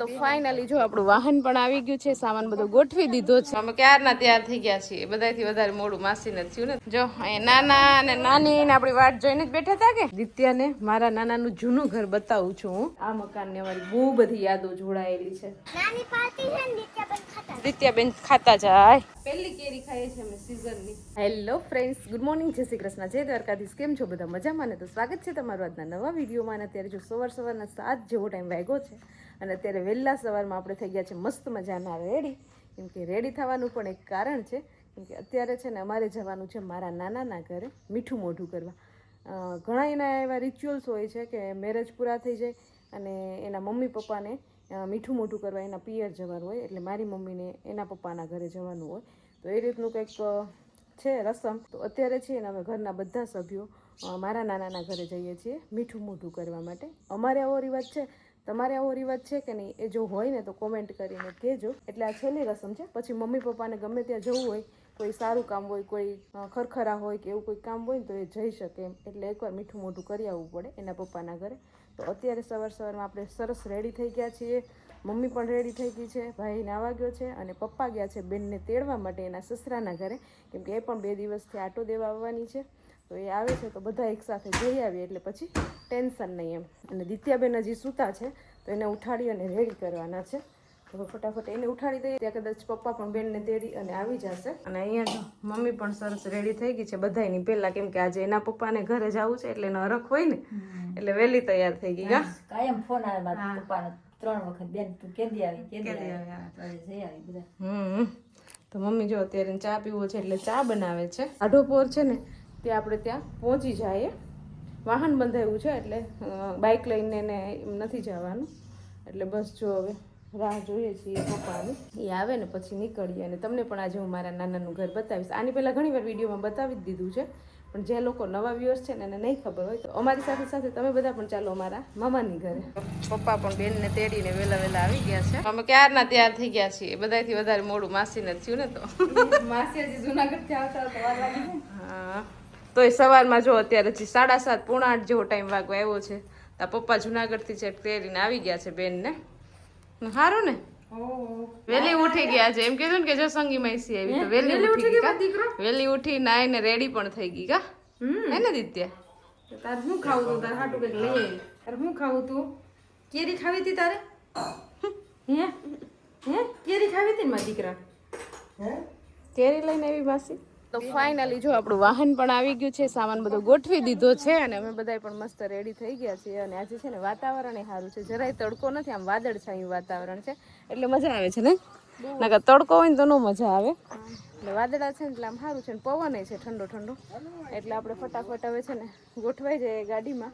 તો ફાઇનલી જો આપણું વાહન પણ આવી ગયું છે, સામાન બધો ગોઠવી દીધો છે. અમે ક્યારના તૈયાર થઈ ગયા છીએ, બધાથી વધારે મોડું માસીને થયું ને. જો અહીંયા નાના અને નાની ને આપણી વાટ જોઈને જ બેઠા હતા કે દિત્યાને મારા નાનાનું જૂનું ઘર બતાવું છું હું. આ મકાનની અમારી બહુ બધી યાદો જોડાયેલી છે. નાની પાર્ટી છે ને દિત્યાબેન ખાતા જાય. પહેલી કેરી ખાઈએ છીએ અમે સીઝનની. હેલો ફ્રેન્ડ્સ, ગુડ મોર્નિંગ, જય શ્રી કૃષ્ણ, જય દ્વારકાધીશ. કેમ છો બધા? મજામાં ને? તો સ્વાગત છે તમારું આજના નવા વિડીયોમાં. અત્યારે જો સવારના 7 જેવો ટાઈમ વાગ્યો છે અને અત્યારે વહેલા સવારમાં આપણે થઈ ગયા છે મસ્ત મજાના રેડી. કેમ કે રેડી થવાનું પણ એક કારણ છે, કેમ કે અત્યારે છે ને અમારે જવાનું છે મારા નાનાના ઘરે મીઠું મોઢું કરવા. ઘણા એના એવા રિચ્યુઅલ્સ હોય છે કે મેરેજ પૂરા થઈ જાય અને એના મમ્મી પપ્પાને મીઠું મોઢું કરવા એના પિયર જવાનું હોય, એટલે મારી મમ્મીને એના પપ્પાના ઘરે જવાનું હોય. તો એ રીતનું કંઈક છે રસમ. તો અત્યારે છે ને અમે ઘરના બધા સભ્યો મારા નાનાના ઘરે જઈએ છીએ મીઠું મોઢું કરવા માટે. અમારે આવો રિવાજ છે, તમારે આવો રિવાજ છે કે નહીં? એ જો હોય ને તો કોમેન્ટ કરીને કહેજો. એટલે આ છેલ્લી રસમ છે, પછી મમ્મી પપ્પાને ગમે ત્યાં જવું હોય, કોઈ સારું કામ હોય, કોઈ ખરખરા હોય કે એવું કોઈ કામ હોય ને તો એ જઈ શકે એમ. એટલે એકવાર મીઠું મોઢું કરી આવવું પડે એના પપ્પાના ઘરે. તો અત્યારે સવારમાં આપણે સરસ રેડી થઈ ગયા છીએ. મમ્મી પણ રેડી થઈ ગઈ છે, ભાઈ નાવા ગયો છે અને પપ્પા ગયા છે બેનને તેડવા માટે એના સસરાના ઘરે, કેમ કે એ પણ 2 દિવસથી આટો દેવા આવવાની છે. તો એ આવે છે તો બધા એકસાથે જઈ આવીએ એટલે પછી ટેન્શન નહીં એમ. અને દિત્યાબેન હજી સૂતા છે તો એને ઉઠાડી અને રેડી કરવાના છે. તો ફટાફટ એને ઉઠાડી દઈએ, ત્યાં કદાચ પપ્પા પણ બેનને તેડી અને આવી જશે. અને અહીંયા જો મમ્મી પણ સરસ રેડી થઈ ગઈ છે બધાની પહેલા, કેમ કે આજે એના પપ્પાને ઘરે જવું છે એટલે એનો હરખ હોય ને એટલે વહેલી તૈયાર થઈ ગઈ. કાયમ ફોન આવે મારા પપ્પાનો 3 વખત, બેન તું કેદી આવી જઈ આવી બધા. તો મમ્મી જો અત્યારે ચા પીવો છે એટલે ચા બનાવે છે. આઢોપોર છે ને તે આપણે ત્યાં પહોંચી જાય. વાહન બંધાયું છે એટલે બાઇક લઈને એને નથી જવાનું, એટલે બસ જો હવે રાહ જોઈએ છીએ પપ્પાની, એ આવે ને પછી નીકળીએ. અને તમને પણ આજે હું મારા નાનાનું ઘર બતાવીશ. આની પહેલાં ઘણી વાર વિડીયોમાં બતાવી જ દીધું છે, પણ જે લોકો નવા વ્યુઅર્સ છે ને એને નહીં ખબર હોય તો અમારી સાથે સાથે તમે બધા પણ ચાલો અમારા મામાની ઘરે. પપ્પા પણ બેનને તેડીને વહેલા આવી ગયા છે. અમે ક્યારના તૈયાર થઈ ગયા છીએ, બધાથી વધારે મોડું માસીને થયું ને. તો માસી હજી જુનાગઢથી આવતા વાર લાગી ને. હા, તો એ સવારમાં જો અત્યારે 7:30 પોણા 8 જેવો ટાઈમ વાગવા આવ્યો છે. તો પપ્પા જુનાગઢથી છે તેડીને આવી ગયા છે બેનને. સારું ને, વેલી ઉઠી ગયા છે. એમ કીધું ને કે જો સંગી માસી આવી તો વેલી ઉઠી ગઈ. વેલી ઉઠી નાઈને રેડી પણ થઈ ગઈ. કા હે ને દિત્યા? તારે શું ખાવું તું? તારે હાટું કઈક લઈ આવી. તારે શું ખાવું તું? કેરી ખાવી હતી તારે? હે કેરી ખાવી હતી ને મારા દીકરા? કેરી લઈને આવી માસી. તો ફાઇનલી જો આપણું વાહન પણ આવી ગયું છે, સામાન બધો ગોઠવી દીધો છે અને અમે બધાય પણ મસ્ત રેડી થઈ ગયા છીએ. અને આજે છે ને વાતાવરણ એ સારું છે, જરાય તડકો નથી, આમ વાદળછાયું વાતાવરણ છે એટલે મજા આવે છે ને. નકર તડકો હોય ને તો ન મજા આવે. એટલે વાદળા છે ને એટલે આમ સારું છે ને પવન છે ઠંડો ઠંડો. એટલે આપણે ફટાફટ હવે છે ને ગોઠવાઈ જાય ગાડીમાં.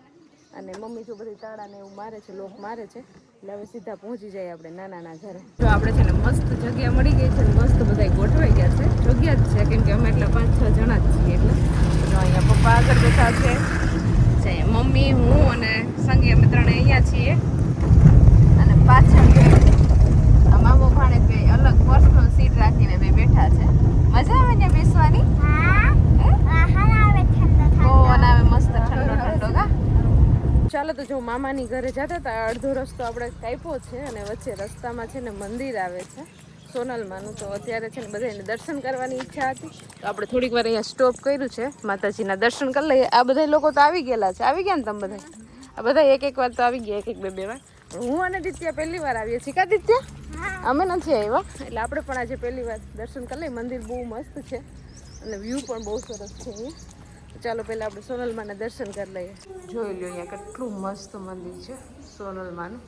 અને મમ્મી જો બધી તાળા ને એવું મારે છે, લોક મારે છે, એટલે હવે સીધા પહોંચી જાય આપણે નાનાના ઘરે. જો આપણે છે ને મસ્ત જગ્યા મળી ગઈ છે, મસ્ત બધા ગોઠવાઈ ગયા છે. જગ્યા જ છે કેમ કે અમે એટલા 5-6 જણા જ છીએ. એટલે જો અહીંયા પપ્પા આગળ બેઠા છે, મમ્મી, હું અને સંગી, અમે 3 અહીંયા છીએ. અને પાછળ આ મામો ભાણે બે અલગ પર્સનલ સીટ રાખીને બે બેઠા છે. મજા આવે ને બેસવાની? આવે મસ્ત ઠંડો ઠંડો. કા ચાલો તો જો મામાની ઘરે જતા હતા, અડધો રસ્તો આપણે કાપ્યો છે અને વચ્ચે રસ્તામાં છે ને મંદિર આવે છે સોનલમાનું. તો અત્યારે છે ને બધાને દર્શન કરવાની ઈચ્છા હતી તો આપણે થોડીક વાર અહીંયા સ્ટોપ કર્યું છે, માતાજીના દર્શન કરી લઈએ. આ બધા લોકો તો આવી ગયેલા છે. આવી ગયા ને તમે બધા? આ બધા એક વાર તો આવી ગયા, 1-2 વાર. હું અને દિત્યા પહેલી વાર આવીએ છીએ. કા દિત્યા? અમે નથી આવ્યા, એટલે આપણે પણ આજે પહેલી વાર દર્શન કરી લઈએ. મંદિર બહુ મસ્ત છે અને વ્યૂ પણ બહુ સરસ છે અહીંયા. ચાલો પહેલાં આપણે સોનલમાના દર્શન કરી લઈએ. જોઈ લો અહીંયા કેટલું મસ્ત મંદિર છે સોનલમાનું.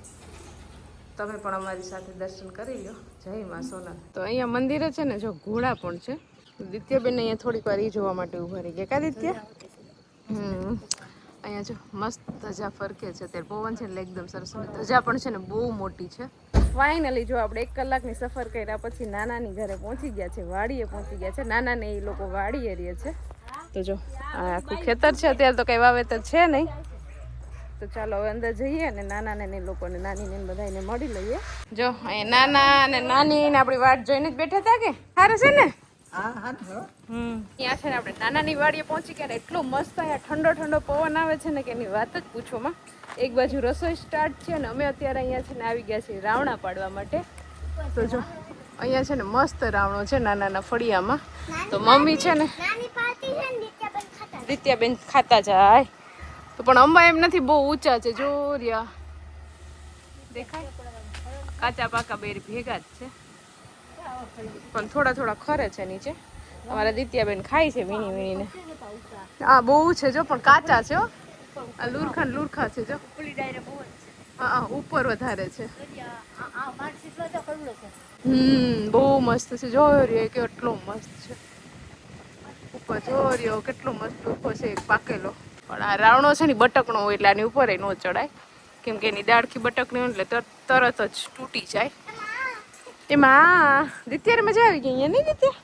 તમે પણ અમારી સાથે દર્શન કરી લો. જય માં સોનલ. તો અહીંયા મંદિરે છે ને જો ઘોડા પણ છે. દિત્યાબેન અહીંયા થોડીક વાર એ જોવા માટે ઊભા રહી ગયા. કા દિત્યા? અહીંયા જો મસ્ત ધજા ફરકે છે. અત્યારે પવન છે એટલે એકદમ સરસ. ધજા પણ છે ને બહુ મોટી છે. ફાઇનલી જો આપણે 1 કલાકની સફર કર્યા પછી નાનાની ઘરે પહોંચી ગયા છે, વાડીએ પહોંચી ગયા છે. નાનાને એ લોકો વાડીએ રહે છે. તો જો આ આખું ખેતર છે, અત્યારે તો કંઈ વાવેતર છે નહીં. તો ચાલો હવે અંદર જઈએ અને નાનાને ને લોકોને, નાનીને બધાને મળી લઈએ. જો અહીંયા નાના અને નાની ને આપણી વાટ જોઈને જ બેઠા હતા કે સારું છે ને? હા હા બરો ત્યાં છે ને આપણે નાનાની વાડીએ પહોંચી ગયા ને એટલો મસ્ત અહીંયા ઠંડો ઠંડો પવન આવે છે ને કે એની વાત જ પૂછોમાં. એક બાજુ રસોઈ સ્ટાર્ટ છે ને અમે અત્યારે અહીંયા છે ને આવી ગયા છીએ રાવણા પાડવા માટે. તો જો અહીંયા છે ને મસ્ત રાવણો છે નાના ફળિયામાં. તો મમ્મી છે ને દિત્યાબેન ખાતા જાય. તો પણ અંબા એમ નથી, બહુ ઊંચા છે જો રહ્યા દેખાય. કાચા પાકા બે ભેગા જ છે પણ થોડા થોડા ખરે છે નીચે. અમારા દિત્યાબેન ખાય છે વીણી વીણીને. હા બહુ છે જો, પણ કાચા છે હો. આ લુરખા છે જો. હા ઉપર વધારે છે. બહુ મસ્ત છે. જોયો રહ્યો કેટલો મસ્ત છે. ઉપર જોયો રહ્યો કેટલો મસ્ત ઉભો છે એક પાકેલો. પણ આ રાવણો છે ને બટકણો હોય એટલે આની ઉપર ન ચડાય, કેમ કે એની દાળખી બટકની હોય એટલે તરત જ તૂટી જાય. એમાં દિત્યારે મજા આવી ગઈ અહીંયા નહીં દિત્યા?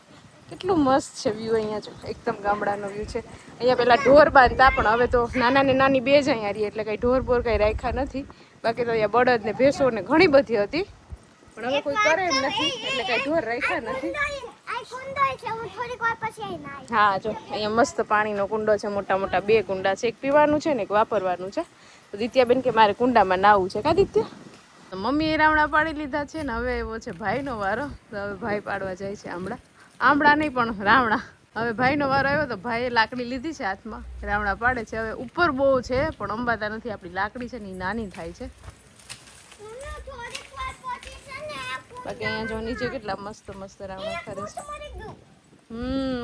કેટલું મસ્ત છે વ્યૂ અહીંયા જો, એકદમ ગામડાનો વ્યૂ છે. અહીંયા પેલા ઢોર બાંધતા પણ હવે તો નાના ને નાની બે જ અહીંયા રહી એટલે કઈ ઢોર બોર કઈ રાખ્યા નથી. બાકી તો અહીંયા બળદ ને ભેંસો ને ઘણી બધી હતી, પણ હવે કોઈ કરે એમ નથી એટલે કઈ ઢોર રાખ્યા નથી. હા જો અહીંયા મસ્ત પાણીનો કુંડો છે, મોટા મોટા બે કુંડા છે, એક પીવાનું છે ને એક વાપરવાનું છે. તો દિત્યાબેન કે મારે કુંડામાં નાવું છે. કા દિત્યા? મમ્મીએ રાવણા પાડી લીધા છે ને હવે એવો છે ભાઈનો વારો. તો હવે ભાઈ પાડવા જાય છે આંબળા નહીં પણ રાવણા. હવે ભાઈનો વારો આવ્યો તો ભાઈએ લાકડી લીધી છે હાથમાં, રાવણા પાડે છે. હવે ઉપર બહુ છે પણ અંબાતા નથી. આપણી લાકડી છે ને એ નાની થાય છે. બાકી અહીંયા જો નીચે કેટલા મસ્ત મસ્ત રાવણા ખરે છે.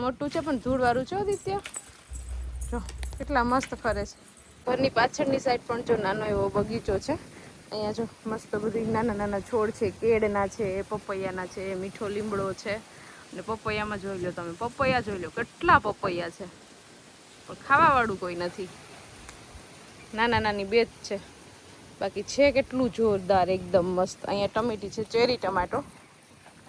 મોટું છે પણ ધૂળ વાળું છે દિત્યા. જો કેટલા મસ્ત ખરે છે. ઘરની પાછળની સાઈડ પણ જો નાનો એવો બગીચો છે. અહીંયા જો મસ્ત બધી નાના નાના છોડ છે, કેળના છે, પપૈયાના છે, મીઠો લીમડો છે. અને પપૈયામાં જોઈ લો તમે, પપૈયા જોઈ લો કેટલા પપૈયા છે, પણ ખાવા વાળું કોઈ નથી. નાના નાની બે જ છે, બાકી છે કેટલું જોરદાર એકદમ મસ્ત. અહીંયા ટમેટી છે, ચેરી ટમાટો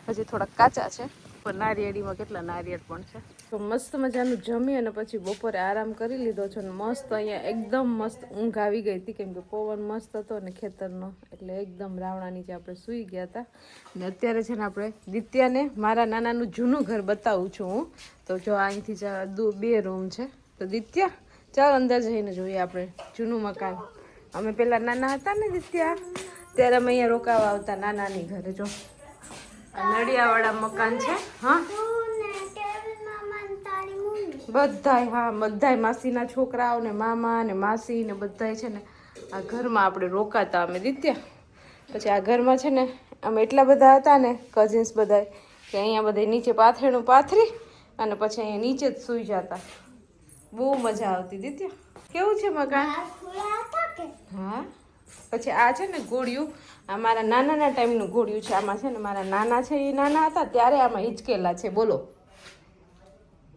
હજી થોડાક કાચા છે. પણ નારિયેળીમાં કેટલા નારિયેળ પણ છે. તો મસ્ત મજાનું જમી અને પછી બપોરે આરામ કરી લીધો છે. ને મસ્ત અહીંયા એકદમ મસ્ત ઊંઘ આવી ગઈ હતી, કેમ કે પવન મસ્ત હતો ને ખેતરનો, એટલે એકદમ રાવણા નીચે આપણે સૂઈ ગયા હતા. ને અત્યારે છે ને આપણે દિત્યાને મારા નાનાનું જૂનું ઘર બતાવું છું હું. તો જો અહીંથી બે રૂમ છે. તો દિત્યા ચાલ અંદર જઈને જોઈએ આપણે જૂનું મકાન. અમે પેલા નાના હતા ને દિત્યા, ત્યારે અમે અહીંયા રોકાવા આવતા નાનાની ઘરે. જો નડિયાવાળા મકાન છે. હા બધાય, હા બધાય માસીના છોકરાઓ ને મામા ને માસી ને બધાય છે ને આ ઘરમાં આપણે રોકાતા અમે દિત્યા. પછી આ ઘરમાં છે ને અમે એટલા બધા હતા ને કઝિન્સ બધાય, કે અહીંયા બધા નીચે પાથરણું પાથરી અને પછી અહીંયા નીચે જ સૂઈ જતા. બહુ મજા આવતી દિત્યા. કેવું છે મકાન? હા પછી આ છે ને ઘોડિયું, આ મારા નાનાના ટાઈમનું ઘોડિયું છે. આમાં છે ને મારા નાના છે એ નાના હતા ત્યારે આમાં હિંચકેલા છે બોલો.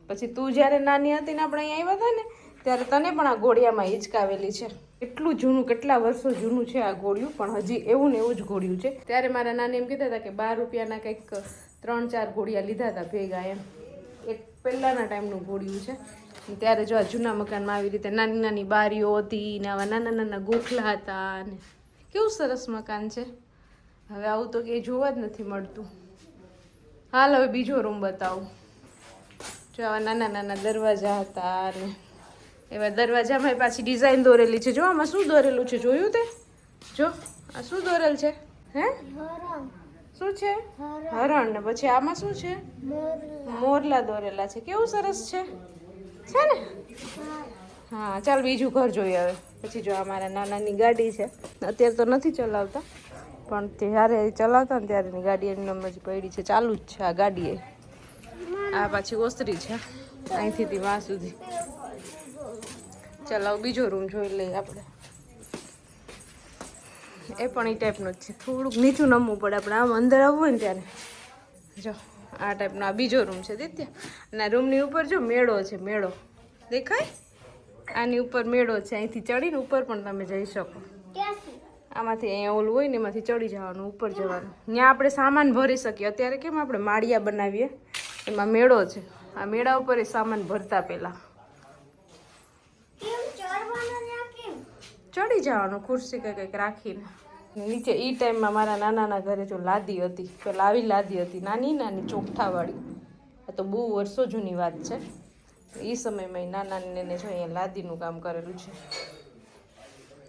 પછી તું જ્યારે નાની હતી ને આપણે અહીંયા આવ્યા હતા ને ત્યારે તને પણ આ ઘોડિયામાં હિંચકાવેલી છે. એટલું જૂનું, કેટલા વર્ષો જૂનું છે આ ઘોડિયું, પણ હજી એવું ને એવું જ ઘોડિયું છે. ત્યારે મારા નાની એમ કહેતા હતા કે 12 રૂપિયાના કંઈક 3-4 ઘોડિયા લીધા હતા ભેગા એમ. એક પહેલાંના ટાઈમનું ઘોડિયું છે. ત્યારે જો આ જૂના મકાનમાં આવી રીતે નાની નાની બારીઓ હતી ને આવા નાના નાના ગોખલા હતા ને કેવું સરસ મકાન છે. હવે આવું તો કંઈ જોવા જ નથી મળતું. હાલ હવે બીજો રૂમ બતાવું. જો આવા નાના નાના દરવાજા હતા ને એવા દરવાજામાં પાછી ડિઝાઇન દોરેલી છે. જો આમાં શું દોરેલું છે જોયું તે? જો આ શું દોરેલ છે? હે શું છે? હરણ. ને પછી આમાં શું છે? મોરલા દોરેલા છે. કેવું સરસ છે ને? હા ચાલ બીજું ઘર જોઈએ હવે. પછી જો અમારા નાનાની ગાડી છે. અત્યારે તો નથી ચલાવતા, પણ જ્યારે ચલાવતા ને ત્યારેની ગાડી એની નંબર પડી છે, ચાલુ જ છે આ ગાડી. આ પાછી ઓસરી છે અહીંથી વાં સુધી. ચાલો બીજો રૂમ જોઈ લઈએ આપણે. એ પણ એ ટાઈપનો જ છે, થોડુંક નીચું નમવું પડે આપણે આમ અંદર આવવું હોય ને ત્યારે. જો આ ટાઈપનો આ બીજો રૂમ છે દિત્યા. અને રૂમની ઉપર જો મેળો છે, મેળો દેખાય? આની ઉપર મેળો છે. અહીંથી ચડીને ઉપર પણ તમે જઈ શકો. આમાંથી અહીંયા ઓલું હોય ને એમાંથી ચડી જવાનું, ઉપર જવાનું. ત્યાં આપણે સામાન ભરી શકીએ. અત્યારે કેમ આપણે માળિયા બનાવીએ, એમાં મેળો છે. આ મેળા ઉપર એ સામાન ભરતા પહેલાં ચડી જવાનું ખુરશી કંઈક રાખીને. નીચે એ ટાઈમમાં મારા નાનાના ઘરે જો લાદી હતી, પેલા આવી લાદી હતી નાની નાની ચોકઠાવાળી. આ તો બહુ વર્ષો જૂની વાત છે. એ સમયમાં નાના ને જો અહીંયા લાદીનું કામ કરેલું છે.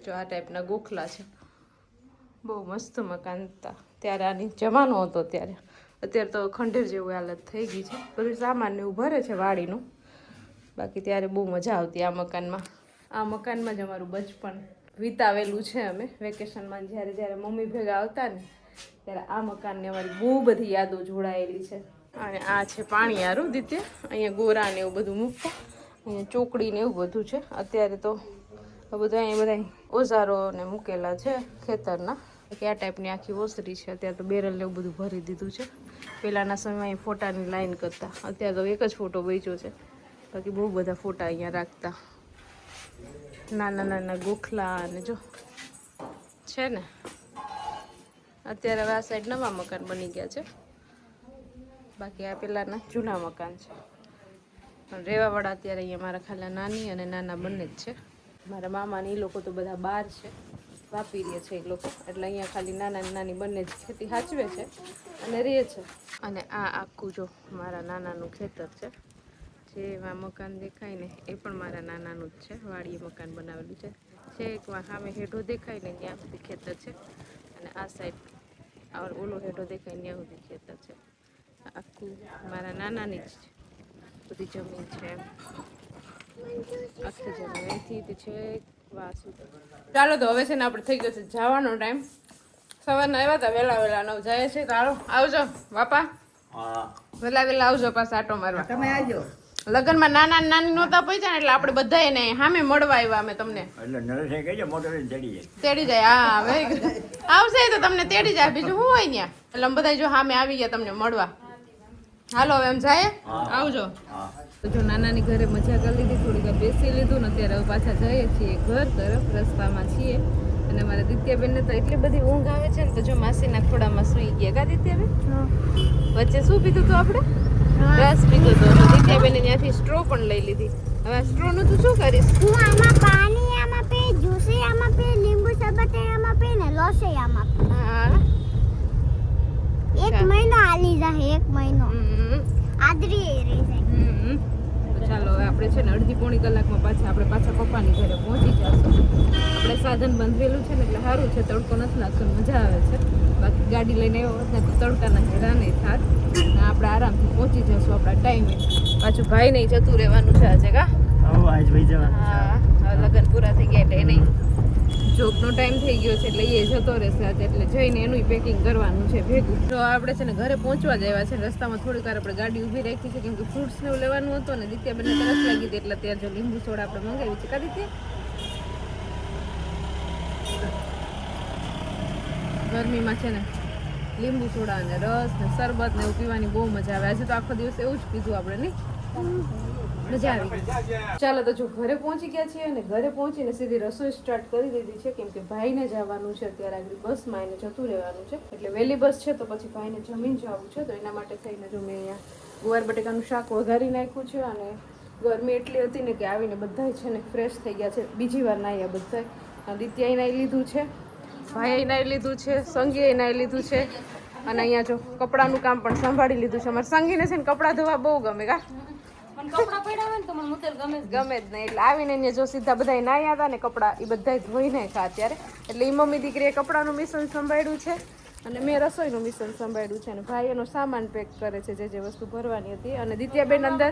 જો આ ટાઈપના ગોખલા છે. બહુ મસ્ત મકાન હતા ત્યારે. આની જમાનો હતો ત્યારે. અત્યારે તો ખંડેર જેવી હાલત થઈ ગઈ છે. બધું સામાન ને એવું ભરે છે વાડીનું. બાકી ત્યારે બહુ મજા આવતી આ મકાનમાં. આ મકાનમાં જ અમારું બચપન વિતાવેલું છે. અમે વેકેશનમાં જ્યારે જ્યારે મમ્મી ભેગા આવતા ને ત્યારે આ મકાનને અમારી બહુ બધી યાદો જોડાયેલી છે. અને આ છે પાણી યારું દીતે. અહીંયા ગોરા ને એવું બધું મૂકતા. અહીંયા ચોકડી ને એવું બધું છે. અત્યારે તો બધું અહીંયા બધા ઓજારો ને મૂકેલા છે ખેતરના. કે આ ટાઈપની આખી ઓસરી છે. અત્યારે તો બેરલ ને એવું બધું ભરી દીધું છે. પહેલાંના સમયમાં અહીં ફોટાની લાઈન કરતા. અત્યારે તો એક જ ફોટો બચ્યો છે. બાકી બહુ બધા ફોટા અહીંયા રાખતા. નાના નાના ગોખલા અને જો છે ને. અત્યારે હવે આ સાઈડ નવા મકાન બની ગયા છે. બાકી આ પહેલાંના જૂના મકાન છે. પણ રહેવાવાળા અત્યારે અહીંયા મારા ખાલા નાની અને નાના બંને જ છે. મારા મામા ને એ લોકો તો બધા બહાર છે. વાપી રહે છે એ લોકો. એટલે અહીંયા ખાલી નાના નાની બંને જ ખેતી સાચવે છે અને રહે છે. અને આ આખું જો મારા નાનાનું ખેતર છે. જેમાં મકાન દેખાય ને એ પણ મારા નાનાનું જ છે. વાડીએ મકાન બનાવેલું છે. એકમાં સામે હેઠો દેખાય ને ત્યાં સુધી ખેતર છે. અને આ સાઈડ ઓલો હેઠો દેખાય ત્યાં સુધી ખેતર છે. આખું મારા નાનાની જ બધી જમીન છે. આખી જમીન અહીંથી છે વાસુ. ચાલો તો હવે છે ને આપણે થઈ ગયો છે જવાનો ટાઈમ. સવારના આવ્યા હતા વહેલા વહેલા 9 જાય છે. ચાલો આવજો બાપા. વહેલા વહેલા આવજો પાછા આટો મારવા. તમે આવજો. લગનમાં નાના નાની નહોતા પહોંચ્યા ને એટલે આપણે બધા એને સામે મળવા આવ્યા અમે તમને. એટલે નરેશે કહેજો મોટર ચડી જાય. તેડી જાય. હા હવે આવશે તો તમને તેડી જાય. બીજું શું હોય ત્યાં. એટલે અમે બધા જો સામે આવી ગયા તમને મળવા. હાલો હવે એમ જાય. આવજો. તો જો નાનાની ઘરે મજા કરી લીધી. થોડીક બેસી લીધું ને અત્યારે હવે પાછા જઈએ છીએ ઘર તરફ. રસ્તામાં છીએ. અને મારા દિત્યાબેનને તો એટલી બધી ઊંઘ આવે છે ને તો જો માસીના ખોડામાં સૂઈ ગયા. કા દિત્યાબેન? વચ્ચે શું પીધું હતું આપણે? રસ પીધો હતો. દિત્યાબેને ત્યાંથી સ્ટ્રો પણ લઈ લીધી. હવે આ સ્ટ્રો નું તું શું કરીશ? હું આમાં પાણી આમાં પી, જ્યુસ આમાં પી, લીંબુ શરબત આમાં પી ને લોસે આમાં પી. હા 1 મહિનો આલી જાય. 1 મહિનો આદરી રહી જાય. તો ચાલો હવે આપણે છે ને અડધી પોણી કલાકમાં પાછા પપ્પાની ઘરે પહોંચી જશું. આપણે સાધન બંધવેલું છે ને એટલે સારું છે. તડકો નથી લાગતો, મજા આવે છે. બાકી ગાડી લઈને આવ્યો હોત ને તો તડકાના હેરાન નહીં થાત. આપણે આરામથી પહોંચી જશું આપણા ટાઈમે. પાછું ભાઈ નહીં જતું રહેવાનું છે આજે. કા આજ ભાઈ જવાનું. હા હવે લગ્ન પૂરા થઈ ગયા એટલે નહીં. જોબનો ટાઈમ થઈ ગયો છે એટલે એ જતો રહેશે આજે. એટલે જઈને એનું પેકિંગ કરવાનું છે ભેગું. તો આપણે છે ને ઘરે પહોંચવા જ આવ્યા છે. રસ્તામાં થોડીક વાર આપણે ગાડી ઊભી રાખી છે કેમ કે ફ્રૂટ્સ ને એવું લેવાનું હતું ને દિત્યાબેનને તરસ લાગી હતી એટલે ત્યાં જો લીંબુ સોડા આપણે મંગાવી છે. કા દિત્યા? ગરમીમાં છે ને લીંબુ સોડા અને રસ ને શરબત ને એવું પીવાની બહુ મજા આવે. આજે તો આખો દિવસ એવું જ પીધું આપણે નહીં. મજા આવી ગઈ. ચાલો તો જો ઘરે પહોંચી ગયા છીએ અને ઘરે પહોંચીને સીધી રસોઈ સ્ટાર્ટ કરી દીધી છે કેમ કે ભાઈને જવાનું છે. અત્યારે આગળ બસમાં એને જતું રહેવાનું છે એટલે વહેલી બસ છે તો પછી ભાઈને જમીન જવું છે. તો એના માટે થઈને જો મેં અહીંયા ગુવાર બટેકાનું શાક વઘારી નાખ્યું છે. અને ગરમી એટલી હતી ને કે આવીને બધા છે ને ફ્રેશ થઈ ગયા છે. બીજી વાર નાહ્યા બધા. દિત્યાએ નાહી લીધું છે, ભાઈએ નાહી લીધું છે, સંગીએ નાહી લીધું છે. અને અહીંયા જો કપડાનું કામ પણ સંભાળી લીધું છે. અમારે સંગીને છે ને કપડાં ધોવા બહુ ગમે. કા કપડા પડ્યા હોય ને તો મને મુતેલ ગમે જ નહીં. એટલે આવીને અહીંયા જો સીધા બધા નાહ્યા હતા ને કપડાં એ બધા ધોઈ નાખ્યા અત્યારે. એટલે એ મમ્મી દીકરીએ કપડાનું મિશ્રણ સંભાળ્યું છે અને મેં રસોઈનું મિશ્રણ સંભાળ્યું છે. અને ભાઈ એનો સામાન પેક કરે છે જે વસ્તુ ભરવાની હતી. અને દિત્યાબેન અંદર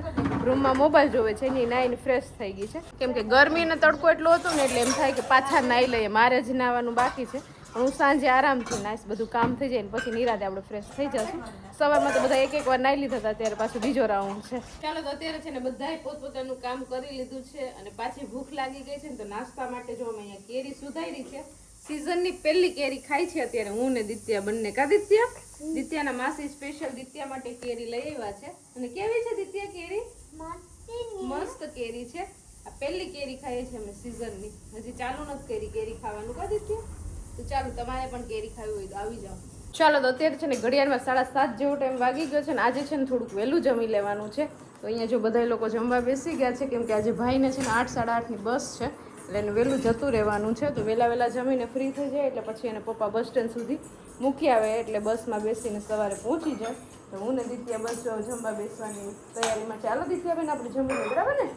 રૂમમાં મોબાઈલ જોવે છે. એની નાઈને ફ્રેશ થઈ ગઈ છે કેમ કે ગરમી ને તડકો એટલો હતો ને એટલે એમ થાય કે પાછા નાહી લઈએ. મારે જ નાહવાનું બાકી છે. હું સાંજે આરામથી નાઈશ. બધું કામ થઈ જાય ને પછી નિરાતે આપણે ફ્રેશ થઈ જશું. સવારમાં તો બધા એક વાર નાહી લીધા હતા. ત્યારે પાછું બીજો રાઉન્ડ છે. ચાલો તો અત્યારે છે ને બધાએ પોતપોતાનું કામ કરી લીધું છે અને પાછી ભૂખ લાગી ગઈ છે ને તો નાસ્તા માટે જો અમે અહીંયા કેરી સુધારી છે. સીઝનની પહેલી કેરી ખાઈ છે અત્યારે હું ને દિત્યા બંને. કા દિત્યા? દિત્યાના માસી સ્પેશિયલ દિત્યા માટે કેરી લઈ આવ્યા છે. અને કેવી છે દિત્યા કેરી? મસ્ત કેરી છે. આ પહેલી કેરી ખાઈએ છીએ અમે સીઝનની. હજી ચાલુ નથી કરી કેરી ખાવાનું. કા દિત્યા? તો ચાલો તમારે પણ કેરી ખાવી હોય તો આવી જાઓ. ચાલો તો અત્યારે છે ને ઘડિયાળમાં 7:30 જેવો ટાઈમ વાગી ગયો છે ને આજે છે ને થોડુંક વહેલું જમી લેવાનું છે. તો અહીંયા જો બધા લોકો જમવા બેસી ગયા છે કેમ કે આજે ભાઈને છે ને 8, 8:30ની બસ છે એટલે એને વહેલું જતું રહેવાનું છે. તો વહેલા જમીને ફ્રી થઈ જાય એટલે પછી એને પપ્પા બસ સ્ટેન્ડ સુધી મૂકી આવે એટલે બસમાં બેસીને સવારે પહોંચી જાય. તો હું ને દિત્યા બસ જમવા બેસવાની તૈયારીમાં. ચાલો દિત્યાબેન આપણે જમી લઈએ, બરાબર ને?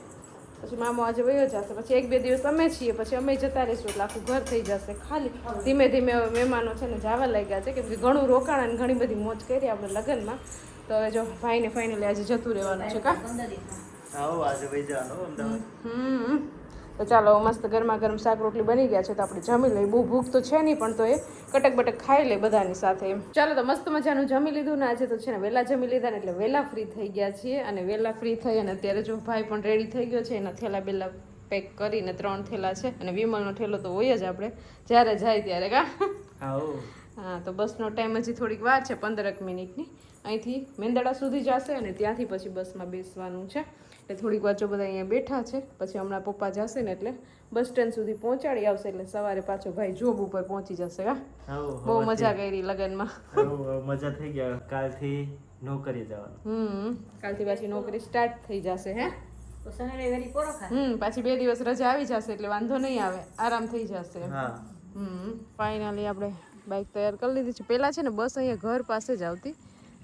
પછી મામો આજે વયો જશે, પછી 1-2 દિવસ અમે છીએ, પછી અમે જતા રહીશું એટલે આખું ઘર થઈ જશે ખાલી. ધીમે ધીમે હવે મહેમાનો છે ને જવા લાગ્યા છે, કેમ કે ઘણું રોકાણ અને ઘણી બધી મોજ કરી આપણે લગ્નમાં. તો હવે જો ભાઈને ફાઇનલી આજે જતું રહેવાનું છે. કા આવો આજે વહી જવાનું અમદાવાદ. તો ચાલો મસ્ત ગરમા ગરમ શાક રોટલી બની ગયા છે, તો આપણે જમી લઈએ. બહુ ભૂખ તો છે નહીં, પણ તો એ કટક બટક ખાઈ લે બધાની સાથે એમ. ચાલો તો મસ્ત મજાનું જમી લીધું ને આજે તો છે ને વહેલા જમી લીધા ને એટલે વહેલા ફ્રી થઈ ગયા છીએ. અને વહેલા ફ્રી થઈ અને અત્યારે જો ભાઈ પણ રેડી થઈ ગયો છે, એના થેલા બેલા પેક કરીને 3 થેલા છે. અને વિમલનો થેલો તો હોય જ આપણે જ્યારે જાય ત્યારે. કા આવો હા, તો બસનો ટાઈમ હજી થોડીક વાર છે, 15 મિનિટની. અહીંથી મેંદડા સુધી જશે અને ત્યાંથી પછી બસમાં બેસવાનું છે. એટલે થોડીક વાર જો બધા અહીંયા બેઠા છે, પછી હમણાં પપ્પા જશે ને એટલે બસ સ્ટેન્ડ સુધી પહોંચાડી આવશે. એટલે સવારે પાછો ભાઈ જોબ ઉપર પહોંચી જશે. હા, બહુ મજા કરી લગ્નમાં. મજા થઈ ગયા. કાલથી નોકરી જવાનું. કાલથી પાછી નોકરી સ્ટાર્ટ થઈ જશે. હે તો શનિ રવિ પોરો ખા. પાછી 2 દિવસ રજા આવી જશે એટલે વાંધો નહીં આવે, આરામ થઈ જશે. હા ફાઇનલી આપણે બાઇક તૈયાર કરી લીધી છે. પહેલાં છે ને બસ અહીંયા ઘર પાસે જ આવતી,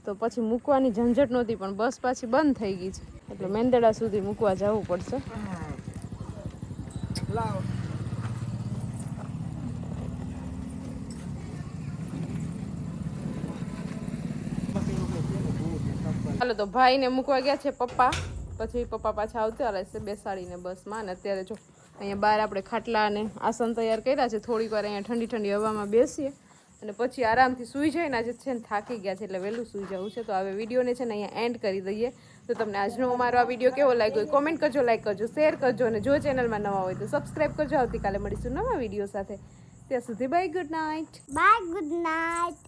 તો પછી મૂકવાની ઝંઝટ નહોતી, પણ બસ પાછી બંધ થઈ ગઈ છે એટલે મેંદડા સુધી મૂકવા જવું પડશે. હાલો તો ભાઈને મૂકવા ગયા છે પપ્પા, પછી પપ્પા પાછા આવતા રહેશે બેસાડીને બસમાં. અને અત્યારે જો અહીંયા બહાર આપણે ખાટલા અને આસન તૈયાર કર્યા છે. થોડીક વાર અહીંયા ઠંડી ઠંડી હવામાં બેસીએ અને પછી આરામથી સૂઈ જાય ને. આજે છે ને થાકી ગયા છે એટલે વહેલું સૂઈ જવું છે. તો હવે વિડીયોને છે ને અહીંયા એન્ડ કરી દઈએ. તો તમને આજનો અમારો આ વિડીયો કેવો લાગ્યો કોમેન્ટ કરજો, લાઈક કરજો, શેર કરજો. અને જો ચેનલમાં નવા હોય તો સબસ્ક્રાઈબ કરજો. આવતીકાલે મળીશું નવા વિડીયો સાથે. ત્યાં સુધી bye, good night. Bye, good night.